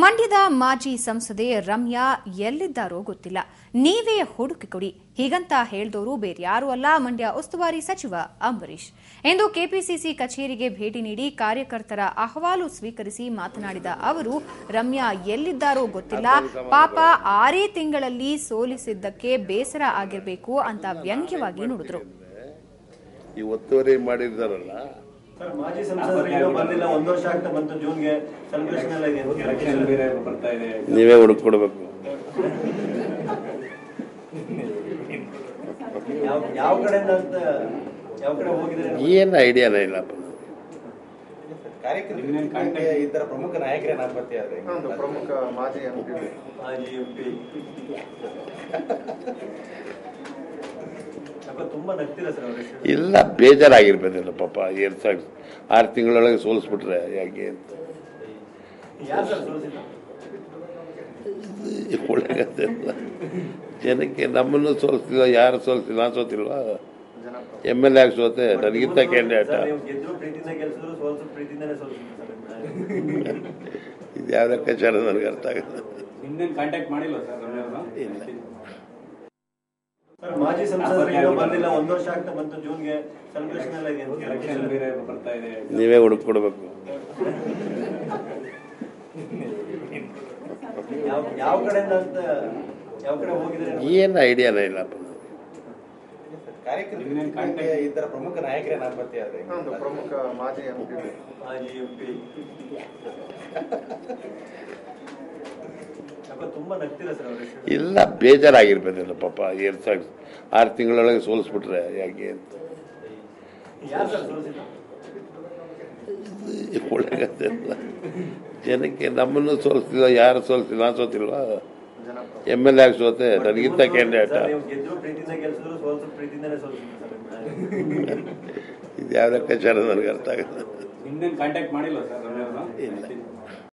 ಮಂಡ್ಯದ ಮಾಜಿ ಸಂಸದೆ ರಮ್ಯಾ ಎಲ್ಲಿದ್ದಾರೋ ಗೊತ್ತಿಲ್ಲ, ನೀವೇ ಹುಡುಕಿಕೊಡಿ ಹೀಗಂತ ಹೇಳಿದವರು ಬೇರ್ಯಾರೂ ಅಲ್ಲ, ಮಂಡ್ಯ ಉಸ್ತುವಾರಿ ಸಚಿವ ಅಂಬರೀಶ್. ಇಂದು ಕೆಪಿಸಿಸಿ ಕಚೇರಿಗೆ ಭೇಟಿ ನೀಡಿ ಕಾರ್ಯಕರ್ತರ ಅಹವಾಲು ಸ್ವೀಕರಿಸಿ ಮಾತನಾಡಿದ ಅವರು, ರಮ್ಯಾ ಎಲ್ಲಿದ್ದಾರೋ ಗೊತ್ತಿಲ್ಲ, ಪಾಪ 6 ತಿಂಗಳಲ್ಲಿ ಸೋಲಿಸಿದ್ದಕ್ಕೆ ಬೇಸರ ಆಗಿರಬೇಕು ಅಂತ ವ್ಯಂಗ್ಯವಾಗಿ ನುಡಿದ್ರು. ಈ ಒತ್ತುವರಿ ಮಾಡಿದ್ದಾರಲ್ಲ, ಮಾಜಿ ಸಂಸದರು ಬಂದಿಲ್ಲ, 1 ವರ್ಷ ಆಗ್ತಾ ಬಂತು, ಜೂನ್ಗೆ ಸೆಲೆಬ್ರೇಷನ್ ಎಲ್ಲ ಇದೆ, ಬರ್ತಾ ಇದೆ, ನೀವೇ ಹುಡುಕೊಡ್ಬೇಕು. ಯಾವ ಕಡೆಯಿಂದ ಅಂತ ಯಾವ ಕಡೆ ಹೋಗಿದ್ರೆ ಏನು ಐಡಿಯಾನೇ ಇಲ್ಲಪ್ಪ. ಇತರ ಪ್ರಮುಖ ನಾಯಕರೇ ನಾಪತ್ತೆ ಆದ್ರೆ ಪ್ರಮುಖ ಮಾಜಿ ಎಂಪಿ ತುಂಬಾ ನಗ್ತೀರಾ ಸರ್ ಅವರು? ಇಲ್ಲ, ಬೇಜಾರಾಗಿರ್ಬೇಕಲ್ಲ ಪಾಪ. 6 ತಿಂಗಳೊಳಗೆ ಸೋಲಿಸ್ಬಿಟ್ರೆ ಯಾಕೆ ಅಂತ ಒಳ್ಳೆಗಲ್ಲ. ಜನಕ್ಕೆ ನಮ್ಮನ್ನು ಸೋಲಿಸ್ತಿಲ್ಲ, ಯಾರು ಸೋಲಿಸ್ತಿಲ್ಲ, ನಾನು ಸೋತಿಲ್ವಾ? MLA ಆಗಿ ಸೋತೆ, ನನಗಿಂತ ಕ್ಯಾಂಡಿಡೇಟ್. ಇದು ಯಾವ ಲೆಕ್ಕಾಚಾರ ನನಗೆ ಅರ್ಥ ಆಗುತ್ತೆ. ಮಾಜಿ ಸಂಸದರು ಬಂದಿಲ್ಲ, 1 ವರ್ಷ ಆಗ್ತಾ ಬಂತು, ಜೂನ್ಗೆ ಸೆಲೆಬ್ರೇಷನ್ ಎಲ್ಲ ಇದೆ, ಬರ್ತಾ ಇದೆ, ನೀವೇ ಹುಡುಕೊಡ್ಬೇಕು. ಯಾವ ಕಡೆಯಿಂದ ಅಂತ ಯಾವ ಕಡೆ ಹೋಗಿದ್ರೆ ಏನು ಐಡಿಯಾನೇ ಇಲ್ಲಪ್ಪ. ಇತರ ಪ್ರಮುಖ ನಾಯಕರೇ ನಾಪತ್ತೆ ಆದ್ರೆ ಪ್ರಮುಖ ಮಾಜಿ ಎಂಪಿ ತುಂಬಾ ನಗ್ತೀರಾ ಸರ್ ಅವರು? ಇಲ್ಲ, ಬೇಜಾರಾಗಿರ್ಬೇಕಲ್ಲ ಪಾಪ. 6 ತಿಂಗಳೊಳಗೆ ಸೋಲಿಸ್ಬಿಟ್ರೆ ಯಾಕೆ ಅಂತ ಒಳ್ಳೆಗಲ್ಲ. ಜನಕ್ಕೆ ನಮ್ಮನ್ನು ಸೋಲಿಸ್ತಿಲ್ಲ, ಯಾರು ಸೋಲಿಸ್ತಿಲ್ಲ, ನಾನು ಸೋತಿಲ್ವಾ? MLA ಆಗಿ ಸೋತೆ, ನನಗಿಂತ ಕ್ಯಾಂಡಿಡೇಟ್. ಇದು ಯಾವ ಲೆಕ್ಕಾಚಾರ ನನಗೆ ಅರ್ಥ ಆಗುತ್ತೆ. ಕಾಂಟ್ಯಾಕ್ಟ್ ಮಾಡಿಲ್ಲ ಸರ್? ಇಲ್ಲ.